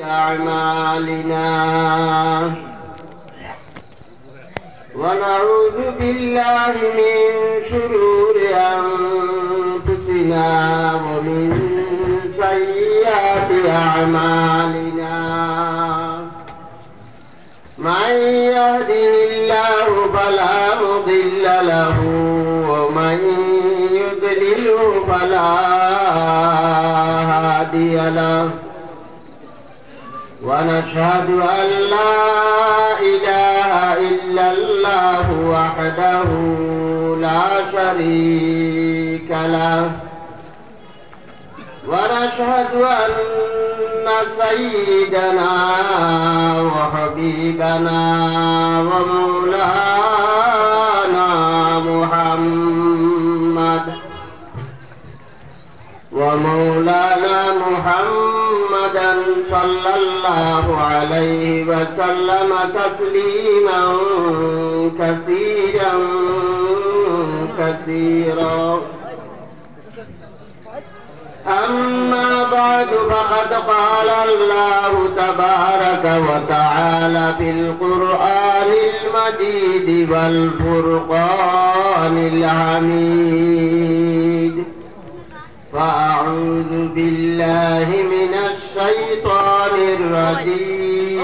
أعمالنا ونعوذ بالله من شرور أنفسنا ومن سيئات أعمالنا من يهده الله فلا مضل له ومن يضلله فلا هادي له ونشهد أن لا إله إلا الله وحده لا شريك له ونشهد أن سيدنا وحبيبنا ومولانا محمدا صلى الله عليه وسلم تسليما كثيرا أما بعد فقد قال الله تبارك وتعالى في القرآن المجيد والفرقان الحميد فأعوذ بالله من الشيطان الرجيم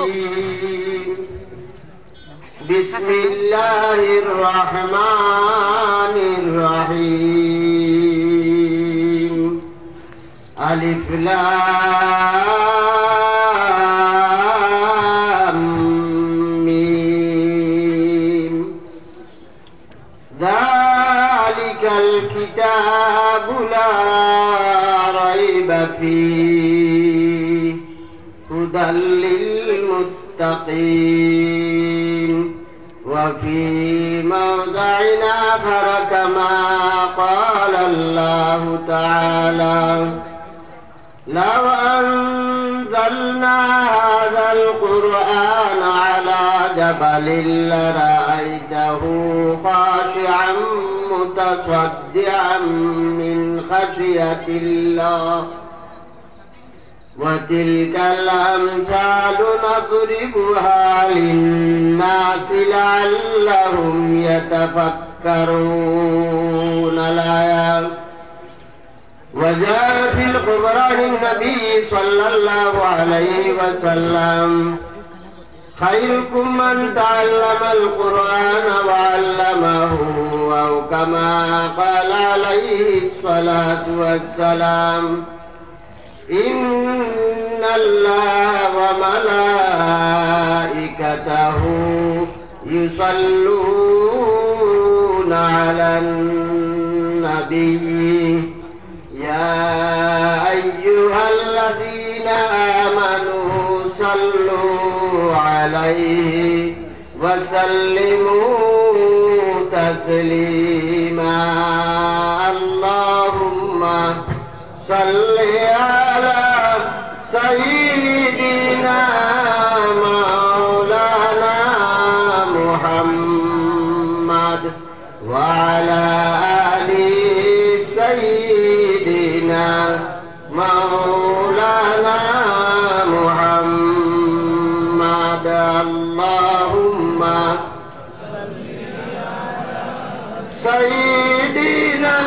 بسم الله الرحمن الرحيم ألف لام ميم ذلك الكتاب لا ريب فيه هدى للمتقين وفي موضع آخر كما قال الله تعالى لو أنزلنا هذا القرآن على جبل لرأيته خاشعا متصدعا من خشية الله وتلك الأمثال نضربها للناس لعلهم يتفكرون الآيات وجاء في الخبر عن النبي صلى الله عليه وسلم خيركم من تعلم القرآن وعلمه أو كما قال عليه الصلاة والسلام إن الله وملائكته يصلون على النبي يا أيها الذين آمنوا صلوا عليه وسلموا تسليما اللهم صل على سيدنا مولانا محمد وعلى آل سيدنا مولانا محمد اللهم سيدنا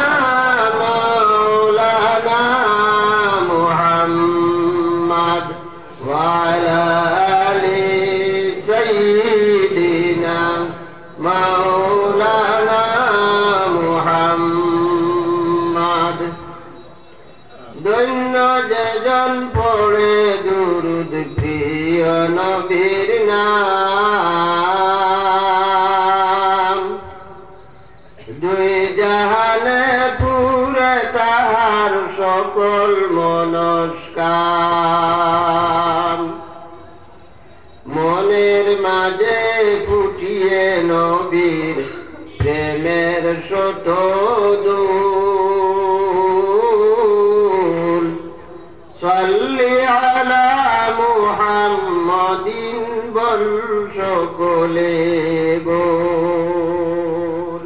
مولانا محمد وعلى آل سيدنا مولانا محمد দৈন্য যেজন পড়ে দুরুদ প্রিয় নবীর নাম দুই জাহানে পুরে তাহার সকল মনস্কাম মনের মাঝে ফুটিয়ে নবীর প্রেমের শত দুল সাল্লি আলা মুহাম্মাদিন বল সকলে বল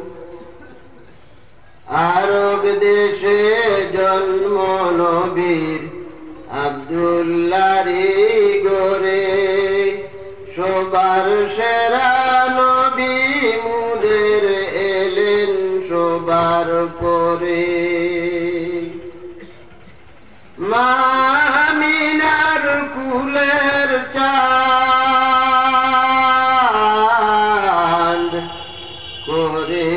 আরব দেশে জন্ম নবীর আব্দুল্লাহর পরে মামিনার কুলের চাঁদ করে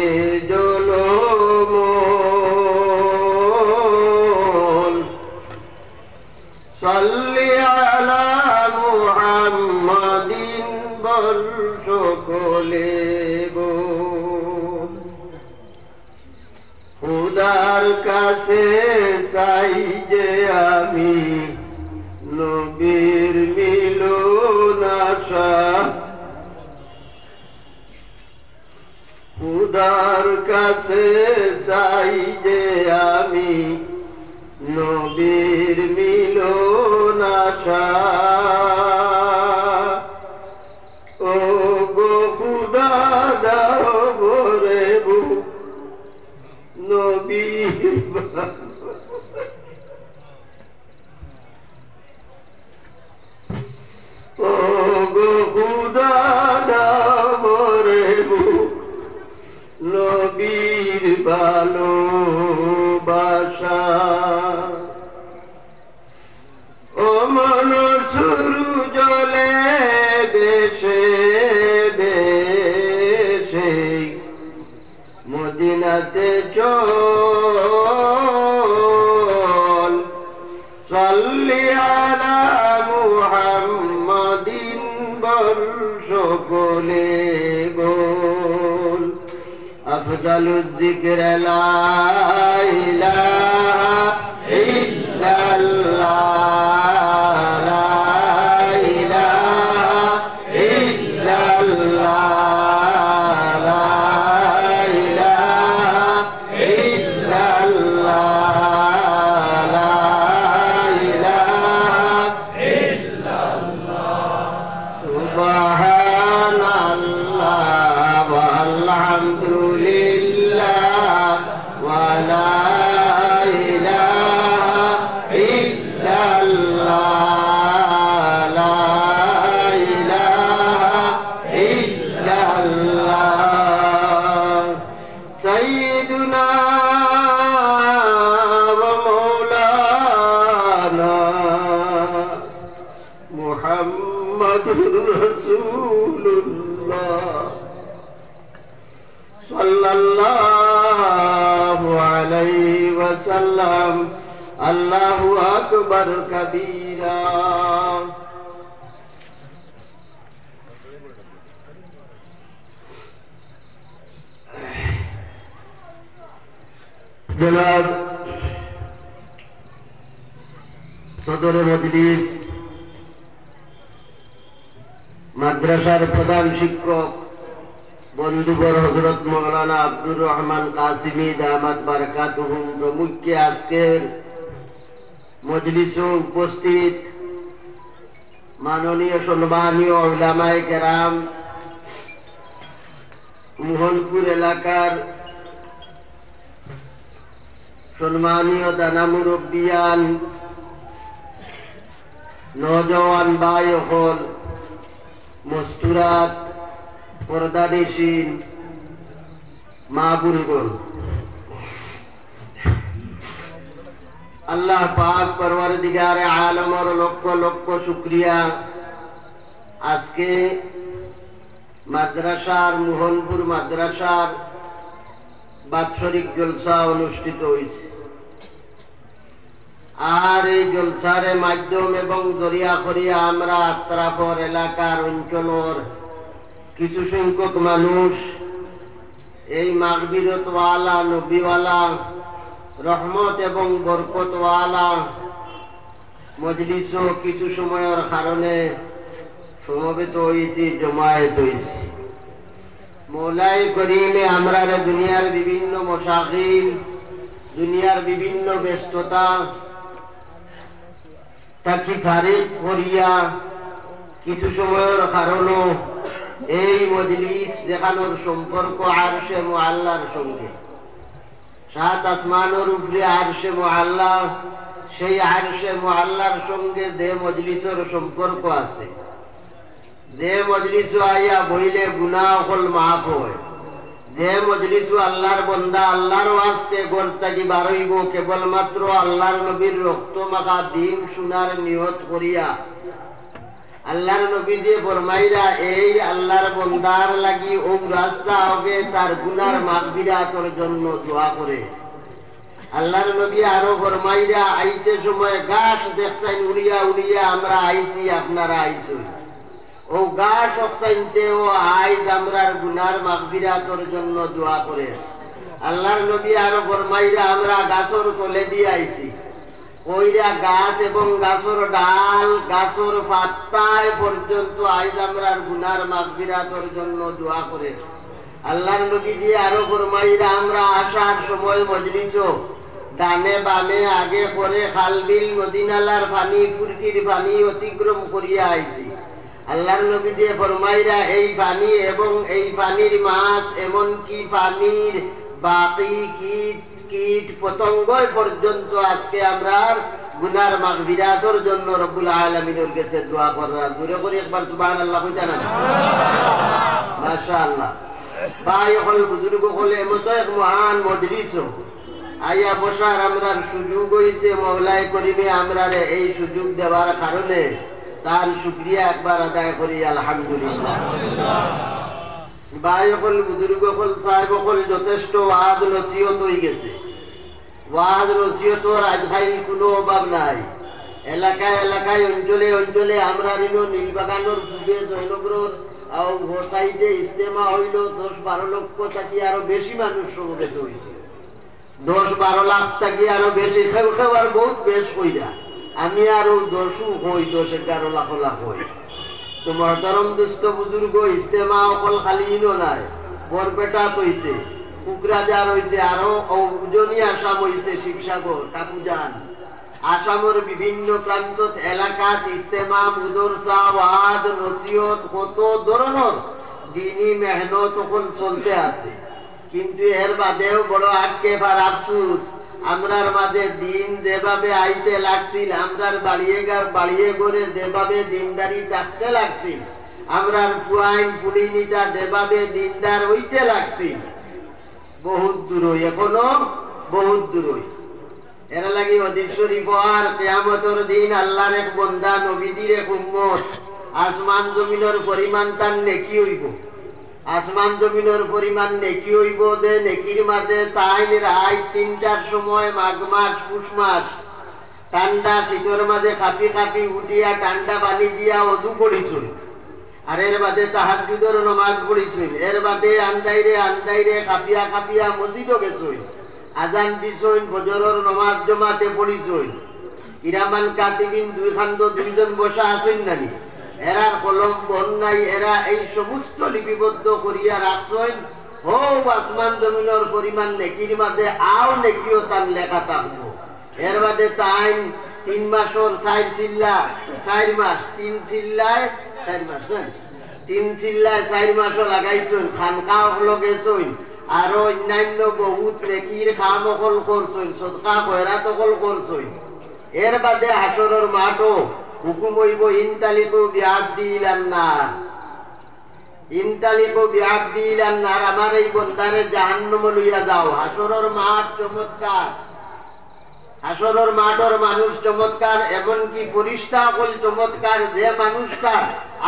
জলমল সাল্লি আলা মুহাম্মাদিন বল সকলে বল খুদার কাছে চাই যে আমি নবীর মিলন আশা খুদার কাছে চাই যে আমি নবীর মিলন আশা ও গো খুদা দাও ভরে বুক নবীর ও গো খুদা দাও ভরে বুক নবীর ভালোবাসা ও মন সুরু জলে বেশে বেশে মদিনাতে চল সাল্লি আলা মুহাম্মাদিন বল সকলে বল আফদালুজ যিকর লা ইলাহা ইল্লাল্লাহ লা ইলাহা ইল্লাল্লাহ লা ইলাহা ইল্লাল্লাহ লা ইলাহা ইল্লাল্লাহ সুবহানাল্লাহ ওয়ালহামদুলিল্লাহ ওয়া লা ইলাহা ইল্লাল্লাহ লা ইলাহা ইল্লাল্লাহ সাইয়্যিদুনা ওয়া মাওলানা মুহাম্মাদুর রাসূলুল্লাহ সাল্লাল্লাহু আলাইহি ওয়াসাল্লাম আল্লাহু আকবার কাবীরা জনাব সদর মজলিস মাদ্রাসার প্রধান শিক্ষক বন্ধুবর হযরত মাওলানা আব্দুর রহমান কাসিমি দামাত বারাকাতুহুম প্রমুখকে আজকের মজলিসে উপস্থিত মাননীয় সম্মানীয় উলামায়ে কেরাম মোহনপুর এলাকার সম্মানীয় দানা মুরব্বিয়ান নওজওয়ান ভাই হল মস্তুরাত পর্দানিশীন মা বোনগণ আল্লাহ পাক পরওয়ারদিগারে আলমের লক্ষ লক্ষ শুকরিয়া আজকে মাদ্রাসার মোহনপুর মাদ্রাসার বাৎসরিক জলসা অনুষ্ঠিত হয়েছে আর এই জলসার মাধ্যম এবং দরিয়া করিয়া আমরা আত্রাফর এলাকার অঞ্চলের কিছু সংখ্যক মানুষ এই মাগফিরতওয়ালা নবীওয়ালা রহমত এবং বরকতওয়ালা মজলিসও কিছু সময়ের কারণে সমবেত হয়েছি জমায়েত হয়েছি মৌলাই করিমে আমরা দুনিয়ার বিভিন্ন মশাগিল দুনিয়ার বিভিন্ন ব্যস্ততা তাকে ফারিক করিয়া কিছু সময়ের কারণে এই মজলিস যেখানোর সম্পর্ক আরশে মুআল্লার সঙ্গে সাত আসমানের উপরে আরশে মুআল্লা সেই আরশে মুআল্লার সঙ্গে যে মজলিসের সম্পর্ক আছে যে মজলিস আইয়া বইলে গুনাহ হল মাফ হয় যে মজলিসু আল্লাহর বন্দা আল্লাহর ওয়াস্তে ঘর থাকি বার হইব কেবলমাত্র আল্লাহর নবীর রক্ত মাখা দিন শোনার নিয়ত করিয়া, আল্লাহর নবী দিয়ে ফরমাইরা এই আল্লাহর বন্দার লাগি ও রাস্তা হবে তার গুনার মাগফিরাতের জন্য দোয়া করে। আল্লাহর নবী আরো ফরমাইরা আইতে সময় গাছ দেখছেন উড়িয়া উড়িয়া আমরা আইছি আপনারা আইছেন, ও গাছ অক্সাইনতে ও আইজ আমরার গুনার মাগফিরাতের জন্য দোয়া করে। আল্লাহর নবী আরো ফরমাইরা আমরা গাছর তলে দিয়ে আইছি, ওইরা গাছ এবং গাছর ডাল গাছর পাতায় পর্যন্ত আইজ আমরার গুনার মাগফিরাতের জন্য দোয়া করে। আল্লাহর নবী দিয়ে আরো ফরমাইরা আমরা আসার সময় মজলিস ডানে বামে আগে পরে খালবিল নদীনালার পানি ফুরকির পানি অতিক্রম করিয়া আইছি। আল্লাহর নবী দিয়ে ফরমাইরা এই পানি এবং এই পানির মাছ এমনকি পানির বাকি কীট কীট পতঙ্গ পর্যন্ত আজকে আমরা গুনার মাগফিরাতের জন্য রব্বুল আলামিনের কাছে দোয়া করা। জোরে করে একবার সুবহানাল্লাহ কইতা না? মাশাআল্লাহ। ভাই হল বুজুর্গ হলে মতো এক মহান মজলিস আইয়া বসার আমরার সুযোগ হইছে। মওলাই করিমে আমরারে এই সুযোগ দেওয়ার কারণে তার শুকরিয়া একবার আদায় করি আলহামদুলিল্লাহ। ভাই হল বুজুর্গ হল সাহেব হল যথেষ্ট ওয়াজ নসিহত হয়ে গেছে। ওয়াজ নসিহতর আজকাল কোনো অভাব নাই। এলাকায় এলাকায় অঞ্চলে অঞ্চলে আমরা নীলবাগানোর পূর্বে জয়নগর সাইডে ইজতেমা হইল 10-12 লক্ষ থাকি আরো বেশি মানুষ সমবেত হয়েছে। 10-12 লাখ থাকি আরো বেশি খেবার বহুত বেশ কইরা আমি আরো 10 হই 10-11 লাখ লাখ হই। তো মহতরম দুস্থ বুজুর্গ ইজতেমা অকল খালিও নাই, বরপেটা হইছে, কুকরাজার হইছে, আরো উজনি আসাম হইছে, শিবসাগর কাকুজান আসামের বিভিন্ন প্রান্ত এলাকাত ইজতেমা মুদরসা ওয়াজ নসিহত কত ধরনের দিনী মেহনত সকল চলতে আছে। কিন্তু এর বাদেও বড় আক্ষেপ আর আফসুস আমরার মাঝে দিন যেভাবে আইতে লাগছিল, আমরার বাড়িয়ে করে যেভাবে দিনদারি থাকতে লাগছিল, আমরার ফুয়াইন ফুলিনিটা যেভাবে দিনদার হইতে লাগছিল, বহুত দূরই এখনো বহুত দূরই। এর লাগি অধিক শরীফ আর কিয়ামতের দিন আল্লাহর এক বান্দা নবীদের এক উম্মত আসমান জমিনের পরিমাণ তার নেকি হইব। আসমান জমিনের পরিমাণ নেকি হইব যে নেকির মাঝে তাইন রাত 3টার সময় মাঘ মাস পুষ মাস ঠান্ডা শীতের মাঝে খাপি খাপি উঠিয়া ঠান্ডা পানি দিয়া অদু পড়িছুন, আর এর বাদে তাহাজ্জুদের নামাজ পড়িছুন, এর বাদে আন্দাইরে আন্দাইরে খাপিয়া খাপিয়া মসজিদও গেছুন, আজান দিছুন, ফজরের নামাজ জমাতে পড়িছুন। কিরামান কাতিবিন দুইজন বসা আছেন নানি, এরা কলম বন নাই, এরা এই সমস্ত লিপিবদ্ধ করিয়া রাখছেন। হো আসমান জমিনের পরিমাণ নেকির মাঝে আও নেকিও তার লেখা থাকবো। এর বাদে তাইন 3 মাসের 4 চিল্লা 4 মাস 3 চিল্লায় 4 মাস না 3 চিল্লায় 4 মাসও লাগাইছেন, খানকা লগেছেন, আরো অন্যান্য বহুত নেকির কাম অকল করছেন, সদকা খয়রাত অকল করছেন। এর বাদে হাসরের মাঠও হুকুম হইব ইনতালিকু বিআবদি ইলান নার, ইনতালিকু বিআবদি ইলান নার, আমার এই বান্দারে জাহান্নামে লইয়া যাও। হাসরের মাঠ চমৎকার, হাসরের মাঠের মানুষ চমৎকার, এমনকি ফেরেশতা সকল চমৎকার। যে মানুষটা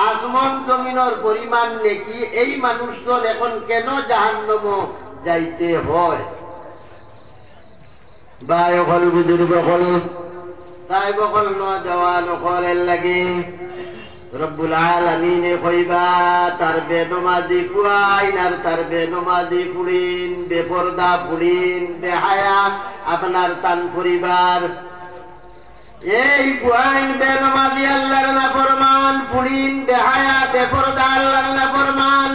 আসমান জমিনের পরিমাণ নেকি, এই মানুষজন এখন কেন জাহান্নামে যাইতে হয়? ভাই হল বুজুর্গ হল সাহেব হল নওজওয়ান হলের লাগে রব্বুল আলামিনে কইবা তার বেনমাজি ফুয়াইন আর তার বেনমাজি ফুড়িন, বেপরদা ফুড়িন, বেহায়া আপনার তান পরিবার। এই ফুয়াইন বেনমাজি আল্লাহর নাফরমান, ফুড়িন বেহায়া বেপরদা আল্লাহর নাফরমান।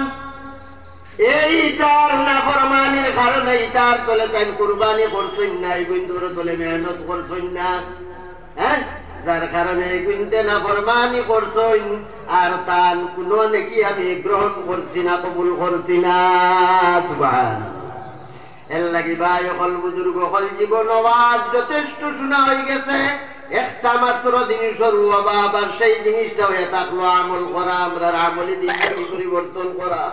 এই তার নাফরমানির কারণে তার তলে তাই কুরবানি করছেন না, এই গুন্দর তলে মেহনত করছেন না, হ্যাঁ, যার কারণে গুনতে নাফরমানি করছেন। আর তার কোনো নাকি আমি গ্রহণ করছি না, কবুল করছি না। সুবহানাল্লাহ। এর লাগি ভাই হল বুজুর্গ হল জীবন ওয়াজ যথেষ্ট শোনা হয়ে গেছে। একটা মাত্র জিনিসের অভাব, আর সেই জিনিসটা হয়ে থাকলো আমল করা, আমরা আমলি দিনটাকে পরিবর্তন করা।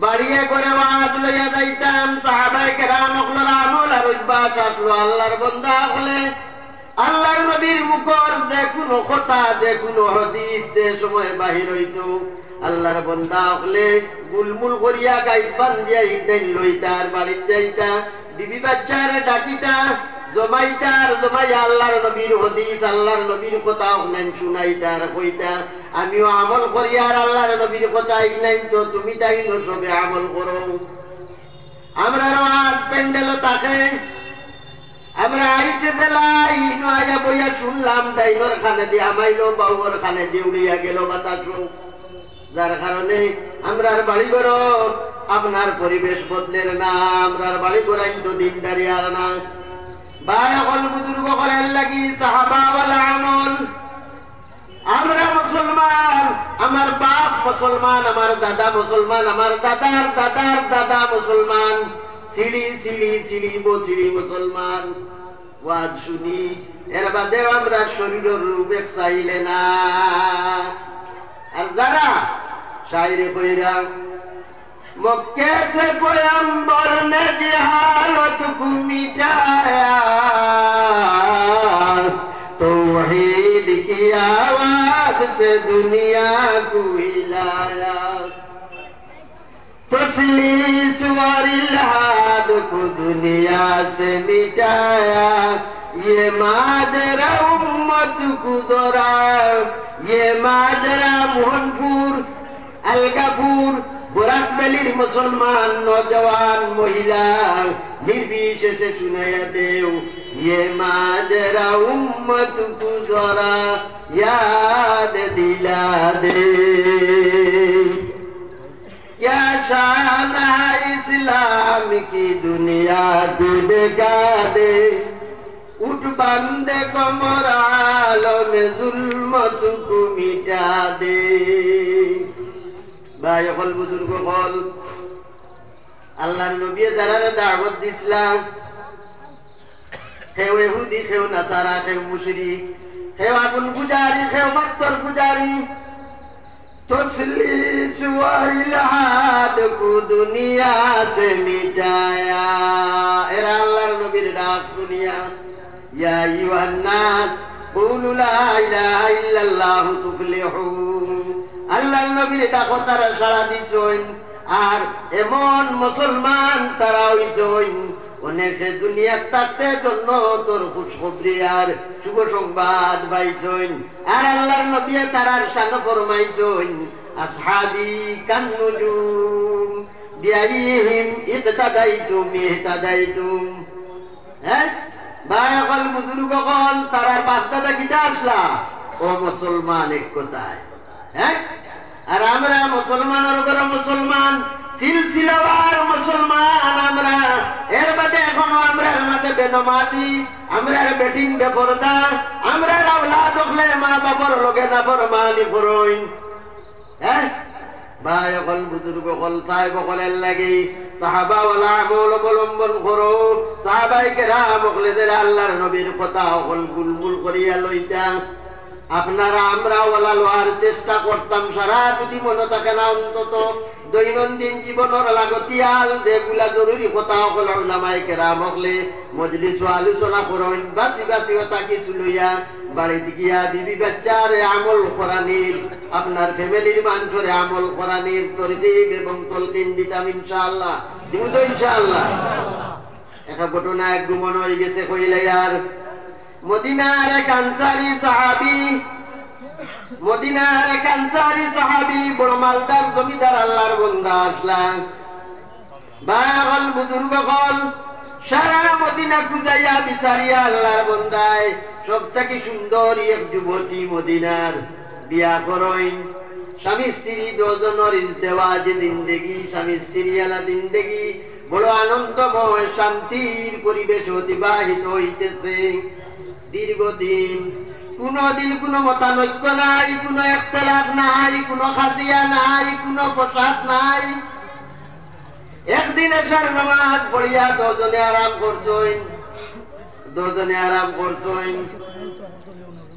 বাড়িয়ে করে ওয়াজ লইয়া যাইতাম। সাহাবায়ে কেরাম হকলের আমল আর অভ্যাস আসলো আল্লাহর বান্দা হলে আল্লাহর নবীর মুখর যে কোনো কথা যে কোনো হাদিস যে সময় বাহির হইতো আল্লাহর বান্দা হলে গুলমুল করিয়া গাইড বান্ধিয়া ইকদাইন লইতার বাড়ির যাইতা বিবি বাচ্চারে ডাকিটা জমাইতার জমাইয়া আল্লাহর নবীর হাদিস আল্লাহর নবীর কথা হলেন শুনাইতার কইতা আমিও আমল করি আর আল্লাহর নবীর কথা ইকনাইন তো তুমি তাই সবে আমল করো। আমরা রাত প্যান্ডেল থাকে আমরা আইতে দেলাই নয়া বইয়া শুনলাম ডাইনোর খানে দিয়ে আমাইলো বাউর খানে দিয়ে উড়িয়া গেল বাতাস, যার কারণে আমরার বাড়ি ঘর আপনার পরিবেশ বদলের না, আমরার বাড়ি ঘরাইন তো দিনদারি আর না। ভাই অকল বুজুর্গ করার লাগি সাহাবা ওয়ালা আমল। আমরা মুসলমান, আমার বাপ মুসলমান, আমার দাদা মুসলমান, আমার দাদার দাদার দাদা মুসলমান, সিঁড়ি সিঁড়ি সিঁড়ি বছিড়ি মুসলমান। ওয়াজ শুনি এর বাদে আমরা শরীরের রূপ এক চাইলে না। আর যারা শায়রে কইরা মক্কে से पैगंबर ने जहालत को मिटाया, तौहीद की आवाज से दुनिया को हिलाया, तस्लीस और इल्हाद को दुनिया से मिटाया, ये माजरा उम्मत को दोहराया, ये माजरा मोहनपुर अलगापुर बोराक बेलिर मुसलमान नौजवान महिला निर्विशेषे सुनाया देव, ये माजरा उम्मत को जरा याद दिला दे। क्या शान है इस्लाम की दुनिया को दिखा दे, उठ बंदे को मोरालों में जुल्मत को मिटा दे। ভাই অকল বুজুর্গ বল আল্লাহর নবী যারা দাওয়াত দিছিলাম, কেউ ইহুদি কেউ নাসারা কেউ মুশরিক কেউ আগুন পূজারি কেউ পাথর পূজারি, তসলিস ওয়ার ইলহাদ কো দুনিয়া সে মিটায়া। এরা আল্লাহর নবীর ডাক শুনিয়া ইয়া আইয়ুহান নাস কুলু লা ইলাহা ইল্লাল্লাহু তুফলিহু, আল্লাহর নবীর ডাকো তারা সাড়া দিছইন। আর এমন মুসলমান তারা হইছইন অনেকে দুনিয়ার থাকতে জন্য তোর খুশখবরি আর শুভ সংবাদ পাইছইন। আর আল্লাহর নবী তারার শান ফরমাইছইন আসহাবি কান্নুজুম বিআইহিম ইকতাদাইতুম ইহতাদাইতুম। হ্যাঁ ভাই অকল বুজুর্গ কল তারার বাগদাদা কিটা আসলা ও মুসলমান এক কথায়। হ্যাঁ আর আমরা মুসলমানের ঘর মুসলমান সিলসিলাওয়ার মুসলমান আমরা, এর বাদে এখনো আমরা মাঝে বেনমাজি আমরা বেটিং বেপরদা আমরা আওলাদ হলে মা বাবার লগে না ফরমানি করইন। হ্যাঁ ভাই অকল বুজুর্গ কল সাহেব কলের লাগি সাহাবা ওয়ালা আমল অবলম্বন করো। সাহাবায়ে কেরাম হলে আল্লাহর নবীর কথা অকল গুলমুল করিয়া লইতা আপনারা আমরা ওয়ালা লোয়ার চেষ্টা করতাম। সারা যদি মনে থাকে না অন্তত দৈনন্দিন জীবনের লাগতিয়াল যেগুলা জরুরি কথা সকল উলামায়ে কেরাম হলে মজলিস আলোচনা করেন, বাঁচি বাঁচি কথা কিছু লইয়া বাড়িতে গিয়া বিবি বাচ্চারে আমল করানির আপনার ফ্যামিলির মানুষরে আমল করানির তরতিব এবং তলকিন দিতাম ইনশাআল্লাহ। দিব তো ইনশাআল্লাহ। একটা ঘটনা এক গুমন হয়ে গেছে কইলে আর মদিনার এক আনসারী সাহাবী, মদিনার এক আনসারী সাহাবী বড় মালদার জমিদার আল্লাহর বান্দা আসলাম। বাগল বুজুর্গ কল সারা মদিনা খুঁজাইয়া বিচারিয়া আল্লাহর বান্দায় সবথেকে সুন্দর এক যুবতী মদিনার বিয়া করইন। স্বামী স্ত্রী দুজনের ইজদিওয়াজ জিন্দেগি, স্বামী স্ত্রী আলা জিন্দেগি বড় আনন্দময় শান্তির পরিবেশ অতিবাহিত হইতেছে দীর্ঘদিন। কোনদিন কোনো মতানৈক্য নাই, কোনো একতলাফ নাই, কোনো খাজিয়া নাই, কোনো প্রসাদ নাই। একদিন এশার নামাজ পড়িয়া দুজনে আরাম করছইন, দুজনে আরাম করছইন।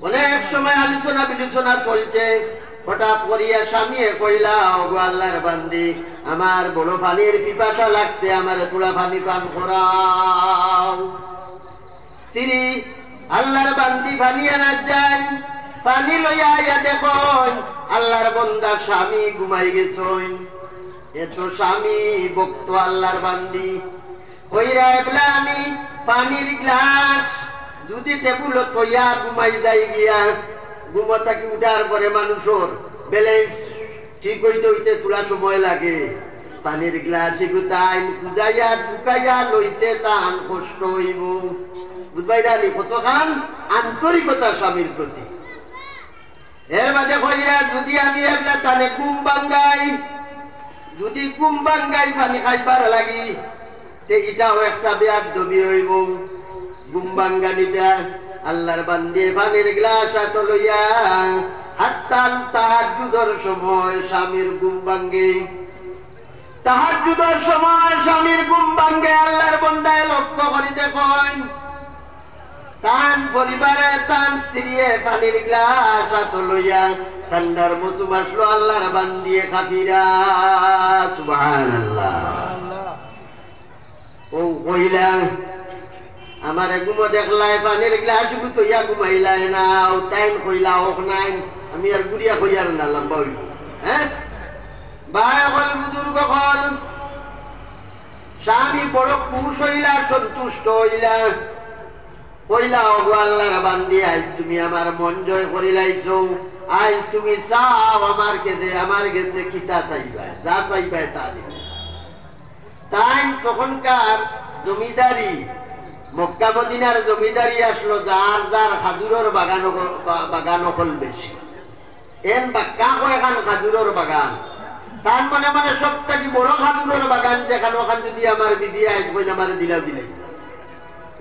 অনেক সময় আলোচনা বিলোচনা চলছে। হঠাৎ করিয়া স্বামী কইলা ওগো আল্লাহর বান্দি আমার বড় পানির পিপাসা লাগছে, আমার তোলা পানি পান করাও। স্ত্রী আল্লাহর বান্দি পানি আনা যায়, পানি লইয়া আইয়া দেখুন আল্লাহর বন্দা স্বামী ঘুমাই গেছেন। এত স্বামী ভক্ত আল্লাহর বান্দি কইরা এবলা আমি পানির গ্লাস যদি টেবুল তৈয়া ঘুমাই যাই গিয়া, ঘুমতা কি উঠার পরে মানুষের ব্যালেন্স ঠিক হইতে হইতে তোলা সময় লাগে। পানির গ্লাস গুতাই কুদাইয়া ঢুকাইয়া লইতে তান কষ্ট হইব। বুঝবাই রানি কতখান আন্তরিকতা স্বামীর প্রতি। এর মাঝে কইরা যদি আমি এবলা তানে ঘুম ভাঙ্গাই, যদি ঘুম ভাঙ্গাই পানি খাইবার লাগি, তে এটাও একটা বেয়াদবি হইব। ঘুম ভাঙ্গানিটা আল্লাহর বান্দি পানির গ্লাস হাত লইয়া হাত্তাল তাহাজ্জুদের সময় স্বামীর ঘুম ভাঙ্গে। তাহাজ্জুদের সময় স্বামীর ঘুম ভাঙ্গে আল্লাহর বান্দায় লক্ষ্য করি দেখুন তান পরিবারে তান স্ত্রীয়ে পানির গ্লাস হাত লইয়া ঠান্ডার মৌসুম আসলো আল্লাহর বান্দিয়ে খাফিরা। সুবহানাল্লাহ। ও কইলা আমার ঘুমো দেখলাই পানির গ্লাস গুতইয়া ঘুমাইলাই না, ও টাইম কইলা হোক নাই, আমি আর গুড়িয়া কইয়ার না লম্বা হইব। হ্যাঁ ভাই হল বুজুর্গ হল, স্বামী বড় খুশ হইলা সন্তুষ্ট হইলা, কইলা ওগো আল্লাহর বান্দি আজ তুমি আমার মন জয় করিলাইছ, আজ তুমি চাও আমার কেদে আমার গেছে কিতা চাইবা, যা চাইবা তা দিবে। তাই তখনকার জমিদারি মক্কা মদিনার জমিদারি আসলো, যার যার খাজুরের বাগান হল বেশি। এন বাক্কা কয়খান খাজুরের বাগান, তার মানে মানে সবটাকি বড় খাজুরের বাগান যেখানে, ওখান যদি আমার বিবি আইস কইন আমার দিলাও দিলাই,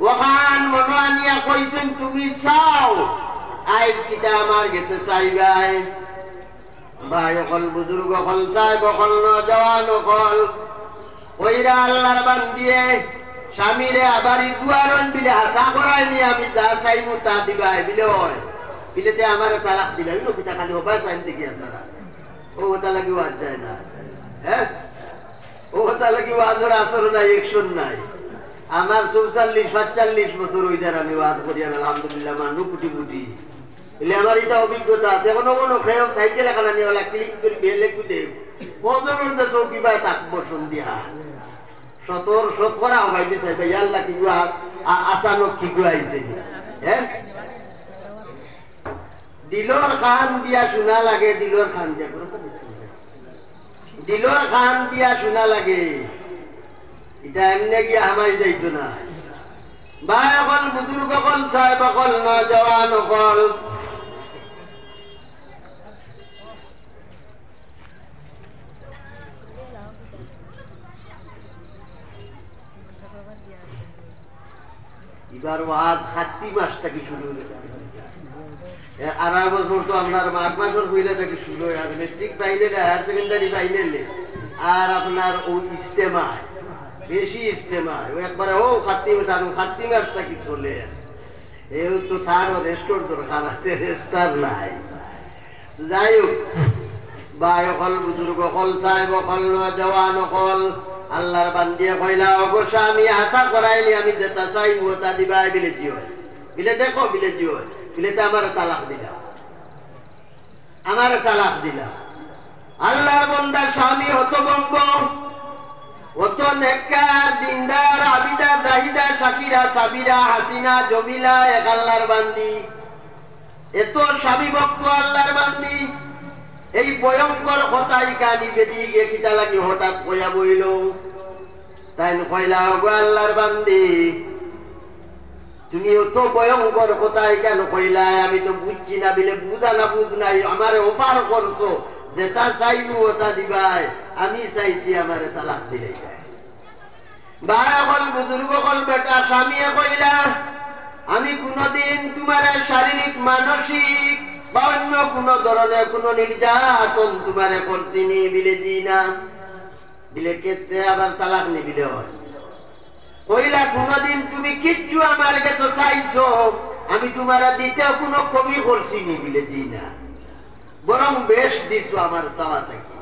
ওখান মনে আনিয়া কইছেন তুমি চাও আইস কিটা আমার গেছে চাইবাই। ভাই অকল বুজুর্গ অকল চাইব অকল নজওয়ান অকল ওইরা আল্লাহর বান্দিয়ে স্বামীরে আবারই দুয়ারন বিলে হাসা করায়নি, আমি যা চাইবো তা দিবাই বিলে হয় বিলেতে আমার তালাক দিলাই পিতা খালি হবাই চাইন দেখি আপনারা। ও তা লাগি ওয়াজ যায় না, হ্যাঁ ও তা লাগি ওয়াজের আসর নাই, একশন নাই। আমার 44-47 বছর হইতার আমি ওয়াজ করি আলহামদুলিল্লাহ, মানু কুটি কুটি এলে আমার এটা অভিজ্ঞতা আছে। এখন কোনো খেয়ে সাইকেল এখানে নিয়ে ক্লিক করি বেলে কুদে কজনের চৌকি পায় তাক বসন দিয়া শতকরা হবাইতে চাই ভাই আল্লাহ কি আচানক কি গুয়াইছে। হ্যাঁ দিলর খান দিয়া শোনা লাগে, দিলর খান দিয়া দিলর খান দিয়া শোনা লাগে, এটা এমনি গিয়া হামাই যাইতো না। ভাই অকল বুজুর্গ অকল সাহেব অকল নজওয়ান অকল এবার ওয়াজ 7 মাস থেকে শুরু হয়ে যায়, আড়াই বছর তো আপনার 8 মাসের পইলে থেকে শুরু হয়, আর মেট্রিক ফাইনালে হায়ার সেকেন্ডারি ফাইনালে আর আপনার ও ইজতেমায় বেশি ইজতেমায় ও একবারে ও খাত্তি মাস থাকি চলে। এও তো তার রেস্টোর দরকার আছে, রেস্টার নাই। যাই হোক ভাই অকল বুজুর্গ অকল সাহেব অকল নজওয়ান অকল আল্লাহর বান্দিয়ে কইলা ওগো স্বামী আশা করাইনি, আমি যেটা চাইবো তা দিবা বিলে জি হয়, বিলে দেখো বিলে জি হয়, বিলেতে আমার তালাক দিলাম, আমার তালাক দিলাম। আল্লাহর বান্দার স্বামী হতভম্ব, অত নেককার দিনদার আবিদা জাহিদা শাকিরা সাবিরা হাসিনা জমিলা এক আল্লাহর বান্দি, এত স্বামী ভক্ত আল্লাহর বান্দি এই ভয়ঙ্কর কথাই কানি বেদি গে কিতা লাগি হঠাৎ কইয়া বইল। তাই কইলা ওগো আল্লাহর বান্দি তুমি অত ভয়ঙ্কর কথাই কেন কইলা, আমি তো বুঝছি না বিলে বুঝা না বুঝ নাই, আমারে অফার করছো যেটা চাইবো ওটা দিবাই, আমি চাইছি আমারে তালাক দিলে যায়। ভাই অকল বুজুর্গ অকল বেটা স্বামীয়ে কইলা আমি কোনদিন তোমার শারীরিক মানসিক বা অন্য কোন ধরনের কোন নির্যাতন তোমারে করছিনি বিলে দি না, বিলে ক্ষেত্রে আবার তালাক নিবিলে হয়। কইলা কোনদিন তুমি কিচ্ছু আমার কাছে চাইছো, আমি তোমার দিতেও কোনো কমি করছিনি বিলে দি না, বরং বেশ দিছো আমার চাওয়া থাকি।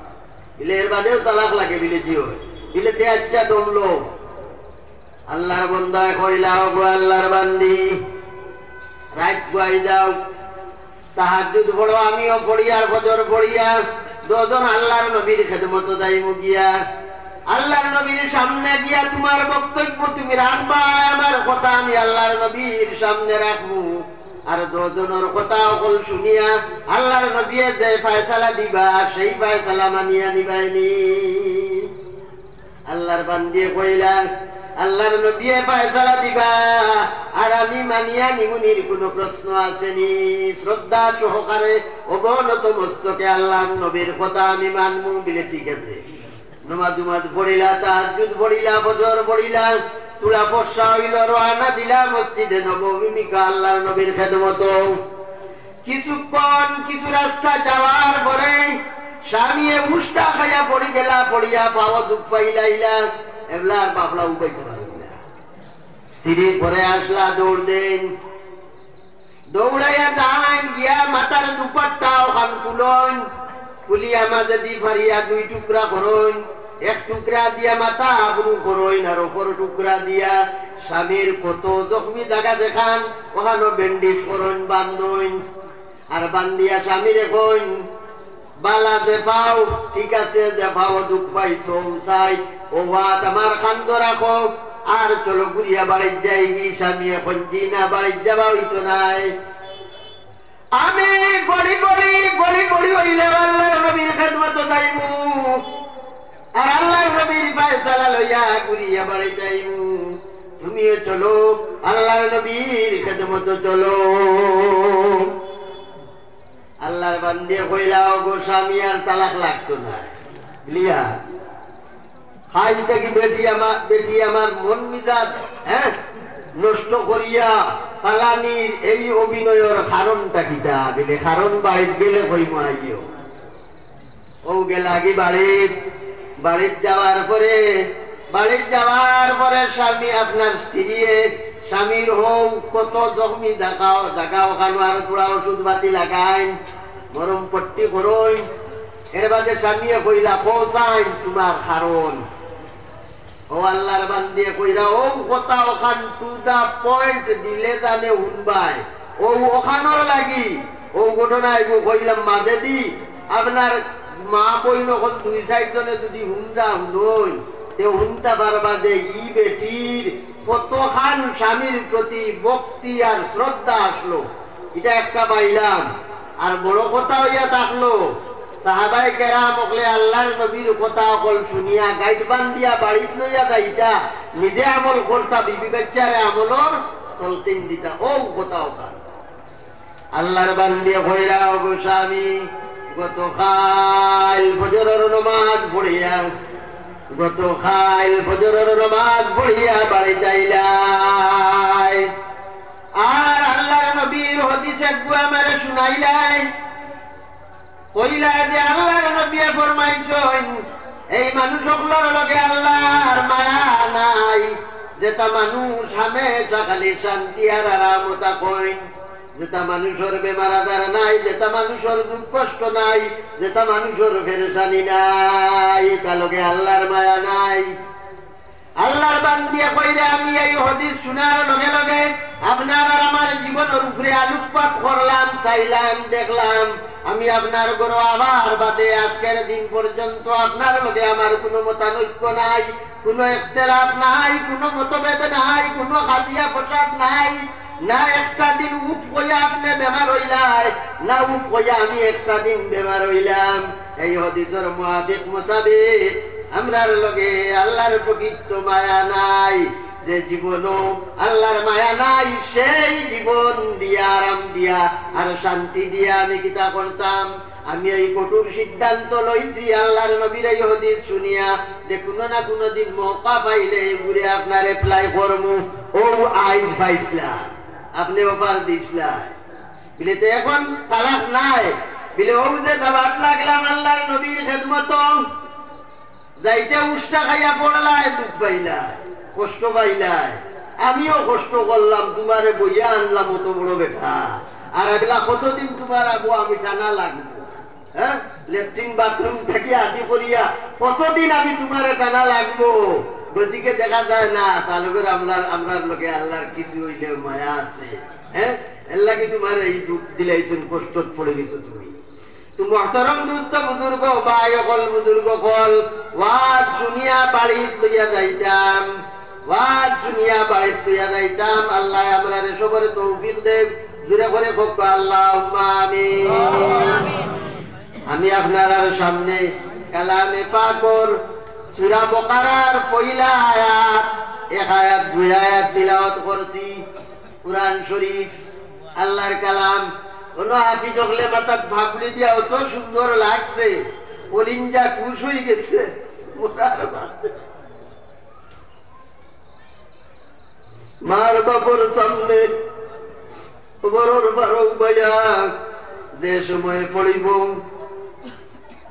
বিলে এর বাদেও তালাক লাগে বিলে জিও বিলে তে আচ্ছা দমলো আল্লাহর বন্দা কইলাও গো আল্লাহর বান্দি রাত গুয়াই দাও তাহাজ্জুদ পড়ো আমিও পড়ি আর ফজর পড়িয়া দুজন আল্লাহর নবীর খেদমত যাইমু গিয়া আল্লাহর নবীর সামনে গিয়া তোমার বক্তব্য তুমি রাখবা আমার কথা আমি আল্লাহর নবীর সামনে রাখবো আর দুজনের কথা অকল শুনিয়া আল্লাহর নবী যে ফয়সালা দিবা সেই ফয়সালা মানিয়া নিবাইনি আল্লাহর বান্দি কইলা আল্লাহর নবী ফয়সালা দিবা আর আমি মানিয়া নিমুনির কোনো প্রশ্ন আসেনি শ্রদ্ধা সহকারে অবনত মস্তকে আল্লাহর নবীর কথা আমি মানমু বলে ঠিক আছে নামাজ পড়িলা তাহাজ্জুদ পড়িলা ফজর পড়িলা তুলা বর্ষা হইল রওনা দিলা মসজিদে নববী মিকা আল্লাহর নবীর খেদমত কিছুক্ষণ কিছু রাস্তা যাওয়ার পরে স্বামীয়ে মুষ্টা খাইয়া পড়ি গেলা পড়িয়া পাওয়া দুঃখ পাইলাইলা এবলা আর বাপলা উপাইতে পারবি না স্ত্রী পরে আসলা দৌড় দেন দৌড়াইয়া দাঁড়াইন গিয়া মাথার দুপাট্টা ওখান কুলন কুলিয়া মাঝে দি ফারিয়া দুই টুকরা করইন এক টুকরা দিয়া মাথা আবরু করইন আর ওপর টুকরা দিয়া স্বামীর কত জখমি জায়গা দেখান ওখানে ব্যান্ডেজ করইন বান্ধইন আর বান্ধিয়া স্বামীর কইন বালা দেখাও ঠিক আছে দেখাও দুঃখ পাইছো চাই ও বাত আমার কান্দ রাখো আর চলো ঘুরিয়া বাড়ির যাই গি স্বামী এখন জিনা বাড়ির যাবা হইতো নাই আমি গড়ি গড়ি হইলে আল্লাহর নবীর খেদমত যাইমু আর আল্লাহর নবীর ফয়সালা লইয়া ঘুরিয়া বাড়ি যাইমু তুমিও চলো আল্লাহর নবীর খেদমত চলো আল্লাহর বান্দে কইলাও গো স্বামী আর তালাক লাগতো না লিয়া খাই থেকে বেটি আমার মন মিজাজ নষ্ট করিয়া পালানির এই অভিনয়ের কারণটা কিটা বলে কারণ বাড়িত গেলে কইম আইও ও গেল আগে বাড়ির যাওয়ার পরে স্বামী আপনার স্ত্রী স্বামীর হোক কত জখমি দেখাও খানো আর তোরা ওষুধ বাতি লাগাইন মরম পট্টি করইন এর বাদে স্বামী কইলা পৌঁছাইন তোমার কারণ ও আল্লাহর বান্দি কইরা ও কথা ওখান টু দা পয়েন্ট দিলে জানে হুনবাই ও ওখানোর লাগি ও ঘটনা এগো কইলাম মাঝে দি আপনার মা বইন হল দুই সাইড জনে যদি হুনরা হুনই তে হুনতা বারবাদে ই বেটির কতখান স্বামীর প্রতি ভক্তি আর শ্রদ্ধা আসলো এটা একটা পাইলাম আর বড় কথা হইয়া থাকলো সাহাবায়ে কেরাম ওকলে আল্লাহর নবীর কথা অকল শুনিয়া গাইড বান্ধিয়া বাড়িত লইয়া যাইতা নিজে আমল করতা বিবি বাচ্চারে আমলর তলতেন দিতা ও কথা ওকা আল্লাহর বান্দিয়া কইরা ও স্বামী গতকাল ফজরের নামাজ পড়িয়া বাড়ি যাইলাই আর আল্লাহর নবীর হাদিসে আমারে শুনাইলাই কইলা যে আল্লাহর নবী ফরমাইছেন এই মানুষগুলোর লগে আল্লাহর মায়া নাই যেটা মানুষ হামেশা খালি শান্তি আর আরামতা কইন যেটা মানুষের বেমার আজার নাই যেটা মানুষের দুঃখ কষ্ট নাই যেটা মানুষের পেরেশানি নাই তার লগে আল্লাহর মায়া নাই আল্লাহর বান্দিয়া কইরা আমি এই হাদিস শোনার লগে লগে আপনার আর আমার জীবনের উপরে আলোকপাত করলাম চাইলাম দেখলাম আমি আপনার গরো আবার বাদে আজকের দিন পর্যন্ত আপনার লগে আমার কোনো মতানৈক্য নাই কোনো ইখতিলাফ নাই কোনো মতভেদ নাই কোনো হাদিয়া ফসাদ নাই না একটা দিন উফ হইয়া আপনি বেমার হইলাই না উফ হইয়া আমি একটা দিন বেমার হইলাম এই হাদিসের মুতাবিক আমরার লগে আল্লাহর প্রকৃত মায়া নাই যে জীবন আল্লাহর মায়া নাই সেই জীবন দিয়া আরাম দিয়া আর শান্তি দিয়া আমি কিতা করতাম আমি এই কঠোর সিদ্ধান্ত লইছি আল্লাহর নবীর এই হাদিস শুনিয়া যে কোনো না কোনো দিন মৌকা পাইলে ঘুরে আপনার এপ্লাই করমু ও আইজ পাইছিলা আপনি অফার দিছিলা বলে তো এখন তালাক নাই বলে ও যে দাওয়াত লাগলাম আল্লাহর নবীর খেদমত যাইতে উষ্টা খাইয়া পড়লাই দুঃখ পাইলাই কষ্ট পাইলাই আমিও কষ্ট করলাম তোমারে বইয়া আনলাম অত বড় বেটা আর এগুলা কতদিন তোমার আবু আমি টানা লাগবো ল্যাট্রিন বাথরুম থেকে আদি করিয়া কতদিন আমি তোমার টানা লাগবো, গতিকে দেখা যায় না চালকের আমরার লোকে আল্লাহর কিছু হইলে মায়া আছে। হ্যাঁ, আল্লাহ কি তোমার এই দুঃখ দিলাইছেন, কষ্ট পড়ে গেছো তুমি। তো মহতরম দুস্থ বুজুর্গ ভাই অকল বুজুর্গ ফল ওয়াজ শুনিয়া বাড়িত লইয়া যাইতাম, ওয়াজ শুনিয়া বাড়িত লইয়া যাইতাম। আল্লাহ আমরা সবরে তৌফিক দেব, জুড়ে করে খুব আল্লাহ আমিন। আমি আপনার সামনে কালামে পাকর সূরা বাকারার পয়লা আয়াত, এক আয়াত দুই আয়াত তিলাওয়াত করছি। কুরআন শরীফ আল্লাহর কালাম, কোন হাফিজ হলে মাথাত ভাবলি দিয়া অত সুন্দর লাগছে, কলিঞ্জা খুশ হয়ে গেছে। মার বাপর সামনে বড়র বারো বাজা যে সময় পড়িব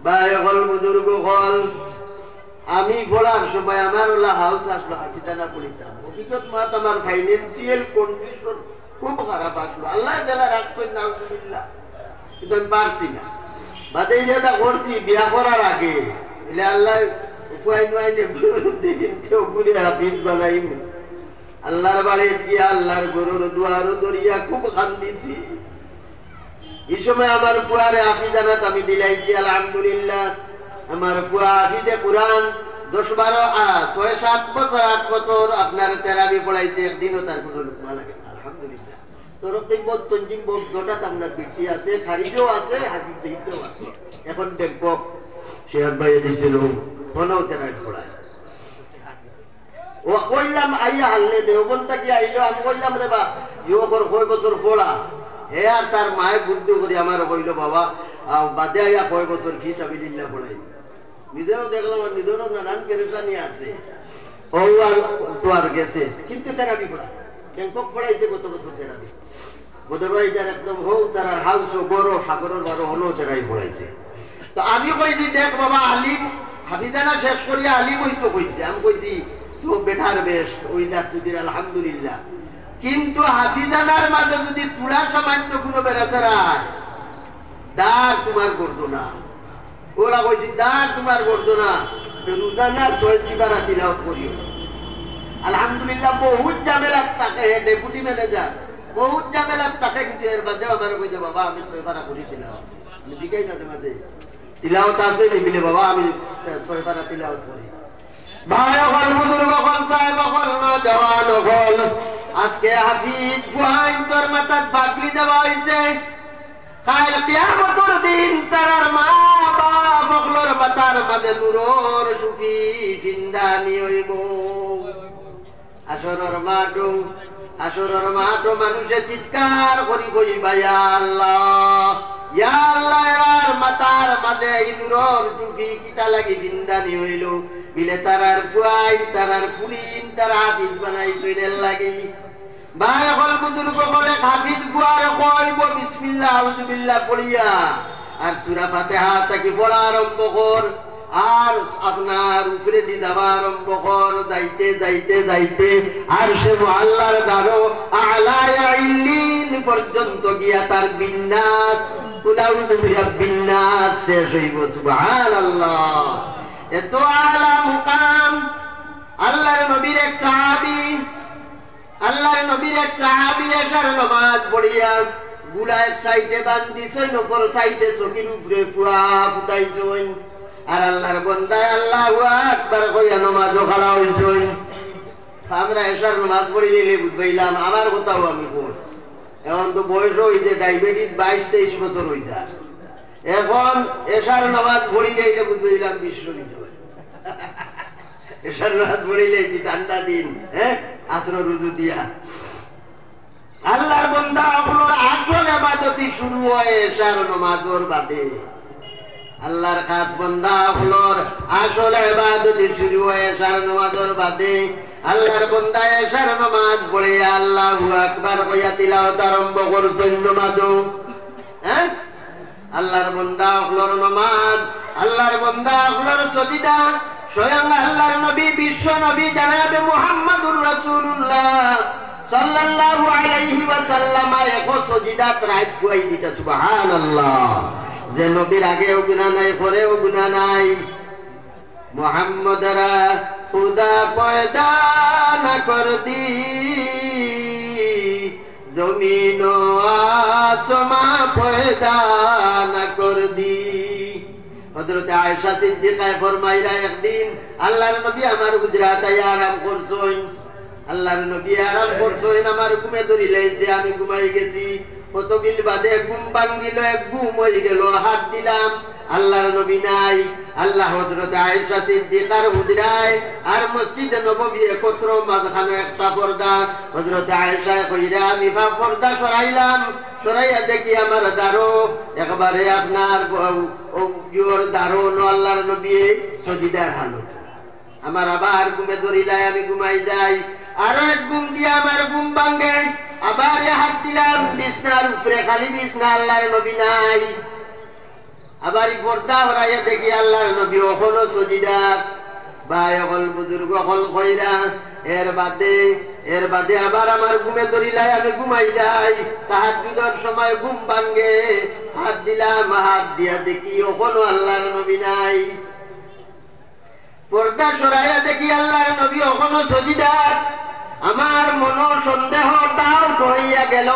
ভাই হল বুজুর্গ হল, আমি পড়ার সময় আমার ওলা হাউস আসলো, হাফিজানা পড়িতাম। অভিজ্ঞত মাত আমার ফাইন্যান্সিয়াল কন্ডিশন খুব খারাপ আসলো, আল্লাহ জেলা রাখছেন নাউজুবিল্লাহ, কিন্তু আমি পারছি না। বাদে যেটা করছি বিয়া করার আগে এলে আল্লাহ উপায় নয় হাফিজ বানাইম। আল্লাহর বাড়ি গিয়া আল্লাহর গরুর দুয়ার দরিয়া খুব খান্দিছি। এই সময় আমার পুয়ারে হাফিজানাত আমি দিলাইছি আলহামদুলিল্লাহ। আমার পুরা হাফিজে কুরআন 10-12 6-7 বছর 8 বছর আপনার তেরাবি পড়াইছে, একদিনও তার কোনো লুকমা লাগে না আলহামদুলিল্লাহ। তরকিবত তঞ্জিম বোর্ড গোটা আপনার বিটি আছে, খারিজও আছে, হাফিজ জিতেও আছে। এখন ব্যাংকক শেয়ার ভাই দিছিল কোনও তেরাবি পড়ায়। ও কইলাম আইয়া হাললে দেওবন্তা কি আইলো, আমি কইলাম রে বা ইয়োকর কয় বছর পড়া। হে আর তার মায়ে বুদ্ধি করি আমার কইল বাবা বাদে আইয়া কয় বছর ফি সাবিলিল্লাহ পড়াই। নিজেও দেখলাম আর নিজেরও নানান পেরেশানি আছে। ও আর তো আর গেছে, কিন্তু তেরাবি পড়া ব্যাংকক পড়াইছে কত বছর তেরাবি। বোধহয় তার একদম হৌ তার হাউস বড় সাগরের বারো হলো তেরাবি পড়াইছে। তো আমি কইছি দেখ বাবা আলিম হাফিজানা শেষ করিয়া আলিম হইতো কইছে। আমি কইছি তো বেটার বেশ ওই দাসুদির আলহামদুলিল্লাহ, কিন্তু হাফিজানার মাঝে যদি পুরা সামান্য কোনো বেড়াচারা দাঁড় তোমার করতো না, ওরা কইছি দাঁড় তোমার করতো না, রোজানা 6 সিবারা তিলাওয়াত করিও। আলহামদুলিল্লাহ বহুত ঝামেলার থাকে ডেপুটি ম্যানেজার, বহুত ঝামেলার থাকে, কিন্তু এর বাদে আমার কইছে বাবা আমি 6 পারা করি তিলাওয়াত। আমি দিকেই না তোমাদের তিলাওয়াত আছে নিবিলে বাবা আমি 6 পারা তিলাওয়াত করি। ভাই হল বুজুর্গ হল সাহেব হল নওজওয়ান হল, আজকে হাফিজ বুহাইন তোর মাথাত পাগলি দেওয়া হয়েছে। কাল কিয়ামতের দিন তার মা বাপ হলর মাথার মাঝে নূরের টুপি ফিন্দানি হইব। আসরের মাঠও মানুষে চিৎকার করি কইবা ইয়া আল্লাহ, ইয়া আল্লাহ এর মাথার মাঝে এই নূরের টুপি কিতা লাগি ফিন্দানি হইল, বিলে তারার ফুয়াই তারার পুলিন তারা হাফিজ বানাই চইনের লাগি। ভাই হল বুজুর্গ বলে হাফিজ বুয়ারে কইব বিসমিল্লাহ আউযুবিল্লাহ পড়িয়া আর সূরা ফাতিহা থেকে পড়া আরম্ভ কর, আর আপনার উপরে দিদাবা আরম্ভ কর। যাইতে যাইতে যাইতে আর সে আল্লাহর দারো আলায়া ইল্লিন পর্যন্ত গিয়া তার বিন্যাস কুলাউযু বিন্যাস শেষ হইব। সুবহানাল্লাহ, এত আলা মুকাম। আল্লাহর নবীর এক সাহাবী এশার নামাজ পড়িয়া গুলা এক সাইডে বান্ধিছেন, অপর সাইডে চকির উপরে পুরা ফুটাইছেন, আর আল্লাহর বান্দায় আল্লাহু আকবার কইয়া নামাজও খাড়া হইছেন। আমরা এশার নামাজ পড়ি নিলে বুঝবাইলাম আমার কথাও আমি কই। এখন তো বয়স হইছে ডায়াবেটিস 22-23 বছর হইতা, এখন এশার নামাজ পড়িলে বুঝবাইলাম 20 মিনিট হয়। এশার নামাজ পড়িলে ঠান্ডা দিন, হ্যাঁ আসর রুজু দিয়া আল্লাহর বান্দা আপনার আসল ইবাদতি শুরু হয় এশার নামাজের বাদে। আল্লাহর খাস বান্দা আপনার আসল ইবাদতি শুরু হয় এশার নামাজের বাদে। আল্লাহর বান্দা এশার নামাজ পড়ে আল্লাহু আকবার কইয়া তিলাওয়াত আরম্ভ করছেন নামাজও। হ্যাঁ, আল্লাহর বান্দা আপনার নামাজ, আল্লাহর বান্দা আপনার সাজদা স্বয়ং আল্লাহর নবী বিশ্ব নবী জনাবে মুহাম্মদুর রাসূলুল্লাহ সাল্লাল্লাহু আলাইহি ওয়াসাল্লাম এক সাজদাত রাত কই দিতা। সুবহানাল্লাহ, যে নবীর আগেও গুনাহ নাই পরেও গুনাহ নাই। মুহাম্মদরা খুদা পয়দা না কর দি, জমিন ও আসমা পয়দা না কর দি। হযরত আয়েশা সিদ্দিকা ফরমাইরা একদিন আল্লাহর নবী আমার হুজরাতে আরাম করছেন, আল্লাহর নবী আরাম করছেন, আমার ঘুমে ধরিলে যে আমি ঘুমাই গেছি। কতবিল বাদে ঘুম ভাঙ্গিল, ঘুম হয়ে গেল, হাত দিলাম আল্লাহর নবী নাই। আল্লাহ হযরত আয়েশা সিদ্দিকার হুজরায় আর মসজিদে নববী একত্র, মাঝখানে একটা পর্দা। হযরত আয়েশা কইরা আমি পর্দা সরাইলাম, সরাইয়া দেখি আমার দারো একবারে আপনার দারুন আল্লাহর নবী সজিদার হালত। আমার আবার ঘুমে ধরিলাই, আমি ঘুমাই যাই, আরো এক ঘুম দিয়ে আমার ঘুম ভাঙ্গে, আবার হাত দিলাম বিছনার উপরে, খালি বিছনা, আল্লাহর নবী নাই। আবার পর্দা হরাইয়া দেখি আল্লাহর নবী ওখানো সজিদার। ভাই অকল বুজুর্গ অকল কইরা এর বাদে আবার আমার ঘুমে ধরিলাই, আমি ঘুমাই যাই, তাহাজ্জুদের সময় ঘুম ভাঙ্গে, হাত দিলাম, হাত দিয়া দেখি ওখানো আল্লাহর নবী নাই। পর্দা সরাইয়া দেখি আল্লাহর নবী ওখানো সজিদার। আমার মন সন্দেহটাও হইয়া গেল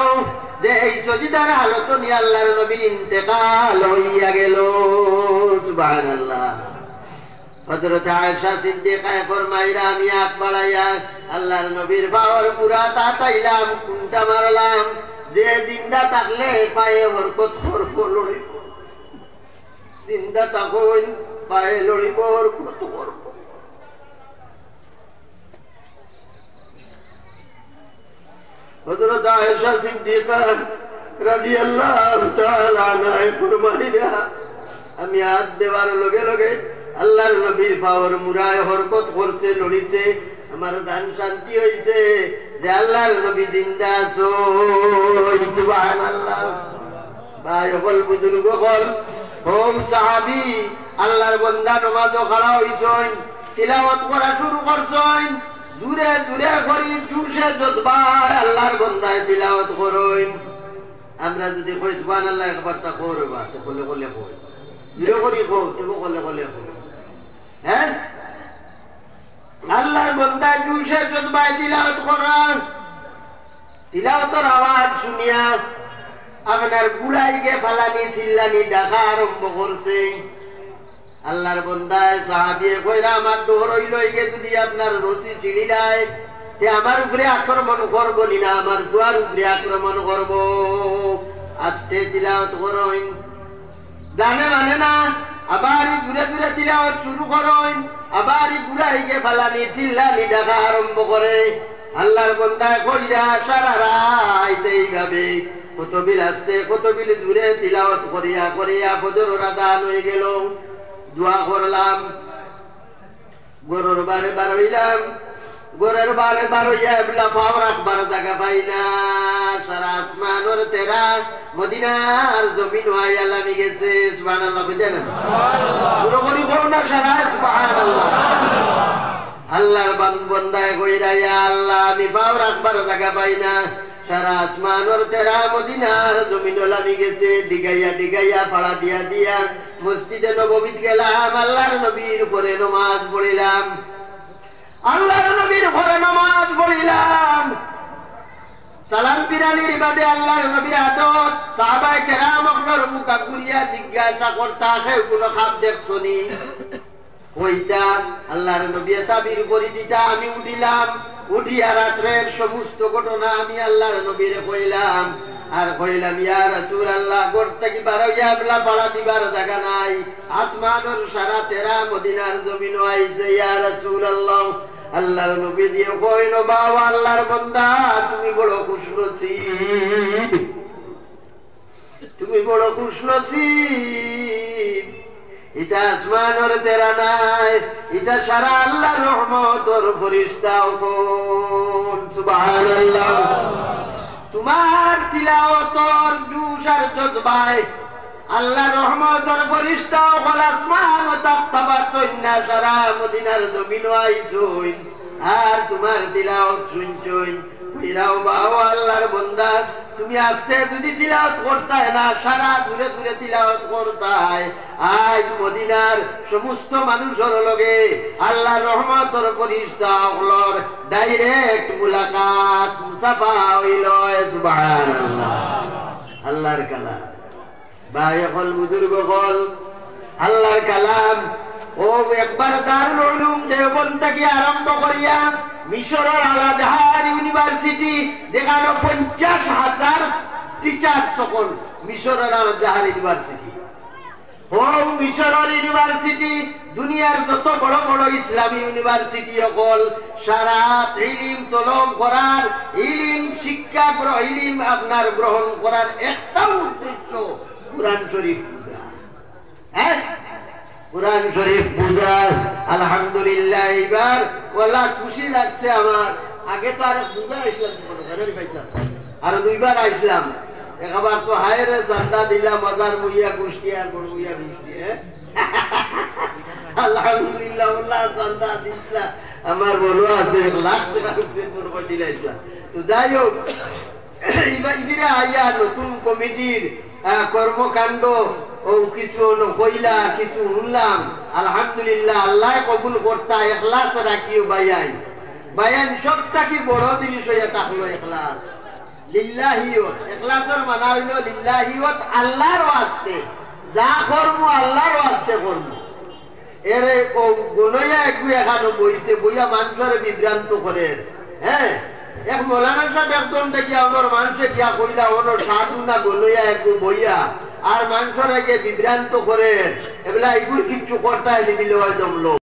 যে এই সজিদার হালত নিয়ে আল্লাহর নবীর ইন্তেকাল হইয়া গেল। সুবহানাল্লাহ। হযরত আয়েশা সিদ্দিকা ফরমাইরা আমি হাত বাড়াইয়া আল্লাহর নবীর পাওয়ার পুরা তাতাইলাম, কুনটা মারলাম, যে জিন্দা থাকলে পায়ে বরকত করব, লড়িব, জিন্দা থাকুন পায়ে লড়িব, বরকত করব। হযরত আয়েশা সিদ্দিকা রাদিয়াল্লাহু তাআলা আনহা ফরমাইরা আমি হাত দেওয়ার লগে লগে আল্লাহর নবীর পাওয়ার মুরায় হরকত করছে, লড়িছে, আমার দান শান্তি হইছে যে আল্লাহর নবী জিন্দা আছেন। সুবহানাল্লাহ। ভাই হল বুজুর্গ হল হোম সাহাবী আল্লাহর বান্দা নামাজও খাড়া হইছেন, তিলাওয়াত করা শুরু করছেন, দূরে দূরে করি জুসে যতবার আল্লাহর বান্দায় তিলাওয়াত করেন। আমরা যদি কই সুবহানাল্লাহ একবার তা করবা, তো কলে কলে কই, দূরে করি কই, তো কলে কলে কই। হ্যাঁ, আল্লাহর বান্দায় জুসে যতবার তিলাওয়াত করেন, তিলাওয়াতের আওয়াজ শুনিয়া আপনার বুড়াইকে ফালানি চিল্লানি ডাকা আরম্ভ করছে। আল্লাহর বান্দায় সাহাবীয়ে কইরা আমার ডোর হইলইকে যদি আপনার রশি ছিড়ি দেয় তে আমার উপরে আক্রমণ করবো না, আমার দুয়ার উপরে আক্রমণ করব। আস্তে তিলাওয়াত করেন, জানে মানে না, আবার দূরে দূরে তিলাওয়াত শুরু করেন, আবার বুড়াইকে ফালানি চিল্লানি ডাকা আরম্ভ করে। আল্লাহর বান্দায় কইরা সারা রাত এইভাবে কতবিল আস্তে কতবিল দূরে তিলাওয়াত করিয়া করিয়া ফজর আযান হয়ে গেল। দোয়া করলাম, গরুর বারে বার হইলাম, গরের বারে বার হইয়া এবলা পাও রাখবার জায়গা পাই না। সারা আসমানের তেরা মদিনার জমিন হইয়া লামি গেছে। সুবহানাল্লাহ। বুঝেন পুরো করি করো না সারা সুবহানাল্লাহ। আল্লাহর বান্দায় কইরা ইয়া আল্লাহ আমি পাও রাখবার জায়গা পাই না, সারা আসমানের তেরা মদিনার জমিন লামি গেছে। ডিগাইয়া ডিগাইয়া ফাড়া দিয়া দিয়া মসজিদে নববীতে গেলাম, আল্লাহর নবীর উপরে নামাজ পড়িলাম, আল্লাহর নবীর উপরে নামাজ পড়িলাম। সালাম পিরানির বাদে আল্লাহর নবীর আদত সাহাবায়ে কেরাম আপনার মুখ ঘুরিয়া জিজ্ঞাসা করতা কেউ কোন খাপ দেখছনি? কইতা আল্লাহর নবী তাবির করে দিতা। আমি উঠিলাম, উঠিয়া রাত্রের সমস্ত ঘটনা আমি আল্লাহর নবীরে কইলাম, আর কইলাম ইয়া রাসূলুল্লাহ গোর থেকে বার হইয়া বলা পাড়া দিবার জায়গা নাই, আসমানের সারা তেরা মদিনার জমিন আইছে ইয়া রাসূলুল্লাহ। আল্লাহর নবী দিয়ে কইল বাবা আল্লাহর বান্দা তুমি বড় খুশনসিব, তুমি বড় খুশনসিব। এটা আসমানের তেরা নাই, এটা সারা আল্লাহর রহমতের ফেরেশতা। সুবহানাল্লাহ। তোমার তিলাওয়াতর জুশ আর জজবায় আল্লাহর রহমতের ফেরেশতা ওয়াল আসমান ওয়া তাকতাবার চইন্না সারা মদিনার জমিন আইছই, আর তোমার তিলাওয়াত শুনছই। কইরাও বাও আল্লাহর বান্দা তুমি আস্তে যদি তিলাওয়াত করতায় না, সারা দূরে দূরে তিলাওয়াত করতায়, আজ মদিনার সমস্ত মানুষের লগে আল্লাহর রহমতের ফেরেশতা হলর ডাইরেক্ট মুলাকাত মুসাফা হইল। সুবহানাল্লাহ। আল্লাহর কালাম ভাই হল, বুজুর্গ হল, আল্লাহর কালাম। ও একবার দারুল উলুম দেওবন্দ থেকে আরম্ভ করিয়া মিশরের আল আজহার ইউনিভার্সিটি দেখানো 50,000 টিচার সকল মিশরের আল আজহার ইউনিভার্সিটি। ও মিশরের ইউনিভার্সিটি দুনিয়ার যত বড় বড় ইসলামী ইউনিভার্সিটি সকল সারা ইলম তলব করার, ইলম শিক্ষা ইলম আপনার গ্রহণ করার একটা উদ্দেশ্য কুরআন শরীফ পূজা। হ্যাঁ, কুরআন শরীফ পূজা। আলহামদুলিল্লাহ, এবার ওলা খুশি লাগছে আমার। আগে তো আর দুইবার আইসলাম, আর দুইবার আইসলাম। একবার তো হায়ের চান্দা দিলাম মাজার বইয়া গোষ্ঠী আর বড় বইয়া গোষ্ঠী। আলহামদুলিল্লাহ, ওলা চান্দা দিলা আমার বড় আছে, 1 লাখ টাকার উপরে বড় দিলাইছিলাম। তো যাই হোক, ইবিরা আইয়া নতুন কমিটির কর্মকাণ্ড ও কিছু কইলা, কিছু শুনলাম। আলহামদুলিল্লাহ, আল্লাহ কবুল করতা। ইখলাস রাখিও বায়ান বায়ান সবটা কি বড় জিনিস হইয়া থাকলো। ইখলাস লিল্লাহিয়ত, ইখলাসের মানা হইল লিল্লাহিয়ত, আল্লাহর ওয়াস্তে। যা করবো আল্লাহর ওয়াস্তে করবো। এরে ও গনইয়া একটু এখানে বইছে, বইয়া মানুষের বিভ্রান্ত করে। হ্যাঁ, এক মৌলানা সাহেব একদম দেখিয়া ওনার মানুষে গিয়া কইলা ওনার সাধু না গনইয়া একটু বইয়া আর মানুষের আগে বিভ্রান্ত করে। এগুলা এগুলো কিচ্ছু করতে নিবিল একদম লোক।